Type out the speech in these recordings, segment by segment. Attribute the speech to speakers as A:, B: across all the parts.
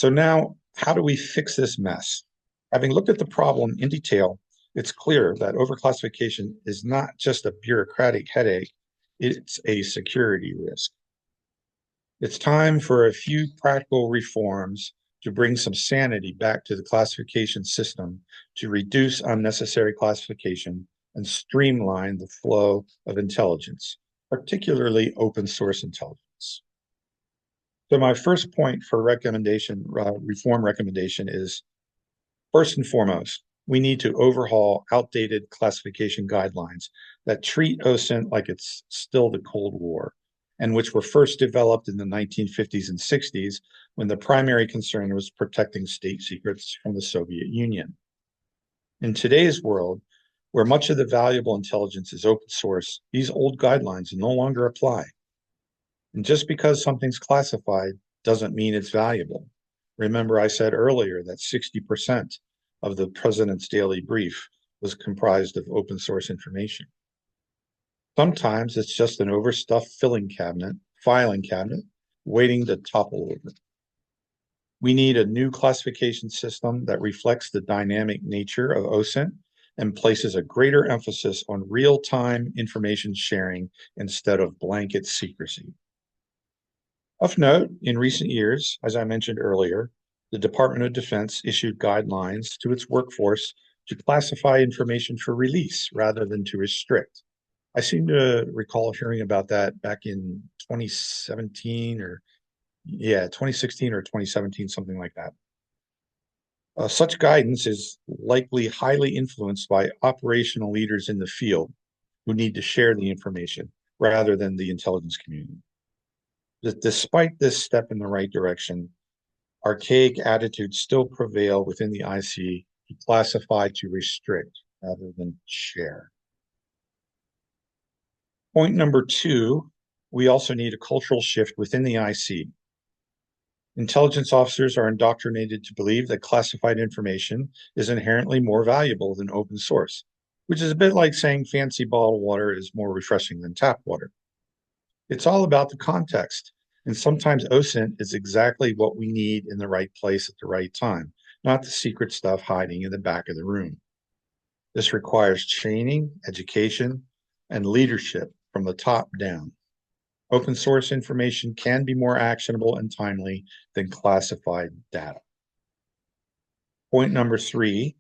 A: So now, how do we fix this mess? Having looked at the problem in detail, it's clear that overclassification is not just a bureaucratic headache, it's a security risk. It's time for a few practical reforms to bring some sanity back to the classification system to reduce unnecessary classification and streamline the flow of intelligence, particularly open source intelligence. So my first point for reform recommendation is, first and foremost, we need to overhaul outdated classification guidelines that treat OSINT like it's still the Cold War, and which were first developed in the 1950s and 60s when the primary concern was protecting state secrets from the Soviet Union. In today's world, where much of the valuable intelligence is open source, these old guidelines no longer apply. And just because something's classified doesn't mean it's valuable. Remember, I said earlier that 60% of the president's daily brief was comprised of open source information. Sometimes it's just an overstuffed filing cabinet, waiting to topple over. We need a new classification system that reflects the dynamic nature of OSINT and places a greater emphasis on real-time information sharing instead of blanket secrecy. Of note, in recent years, as I mentioned earlier, the Department of Defense issued guidelines to its workforce to classify information for release rather than to restrict. I seem to recall hearing about that back in 2016 or 2017, something like that. Such guidance is likely highly influenced by operational leaders in the field who need to share the information rather than the intelligence community. Despite this step in the right direction, archaic attitudes still prevail within the IC to classify to restrict rather than share. Point number two, we also need a cultural shift within the IC. Intelligence officers are indoctrinated to believe that classified information is inherently more valuable than open source, which is a bit like saying fancy bottled water is more refreshing than tap water. It's all about the context, and sometimes OSINT is exactly what we need in the right place at the right time, not the secret stuff hiding in the back of the room. This requires training, education, and leadership from the top down. Open source information can be more actionable and timely than classified data. Point number three,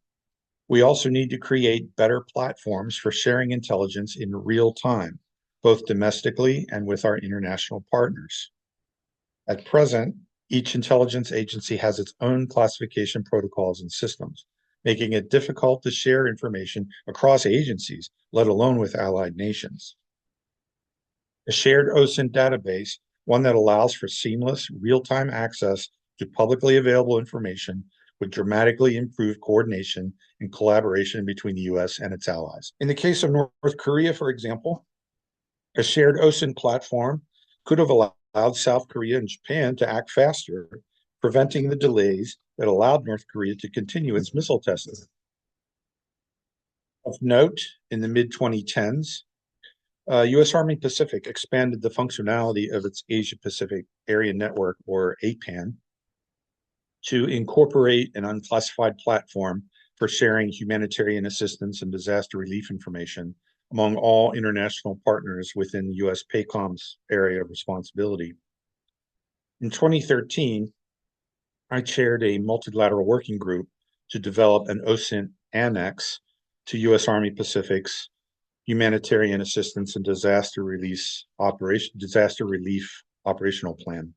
A: we also need to create better platforms for sharing intelligence in real time, both domestically and with our international partners. At present, each intelligence agency has its own classification protocols and systems, making it difficult to share information across agencies, let alone with allied nations. A shared OSINT database, one that allows for seamless, real-time access to publicly available information, would dramatically improve coordination and collaboration between the US and its allies. In the case of North Korea, for example, a shared OSINT platform could have allowed South Korea and Japan to act faster, preventing the delays that allowed North Korea to continue its missile testing. Of note, in the mid-2010s, U.S. Army Pacific expanded the functionality of its Asia Pacific Area Network, or APAN, to incorporate an unclassified platform for sharing humanitarian assistance and disaster relief information among all international partners within U.S. PACOM's area of responsibility. In 2013, I chaired a multilateral working group to develop an OSINT annex to U.S. Army Pacific's Humanitarian Assistance and Disaster Relief Operational Plan.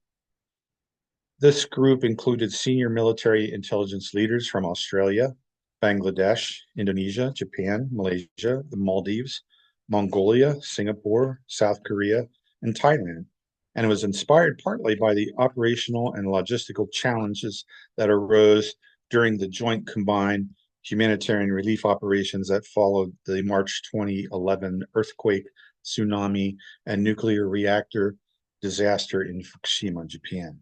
A: This group included senior military intelligence leaders from Australia, Bangladesh, Indonesia, Japan, Malaysia, the Maldives, Mongolia, Singapore, South Korea, and Thailand, and it was inspired partly by the operational and logistical challenges that arose during the joint combined humanitarian relief operations that followed the March 2011 earthquake, tsunami, and nuclear reactor disaster in Fukushima, Japan.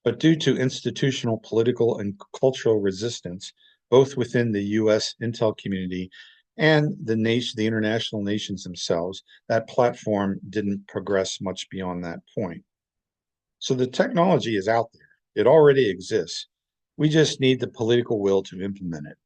A: But due to institutional, political, and cultural resistance, both within the U.S. intel community and the international nations themselves, that platform didn't progress much beyond that point. So the technology is out there. It already exists. We just need the political will to implement it.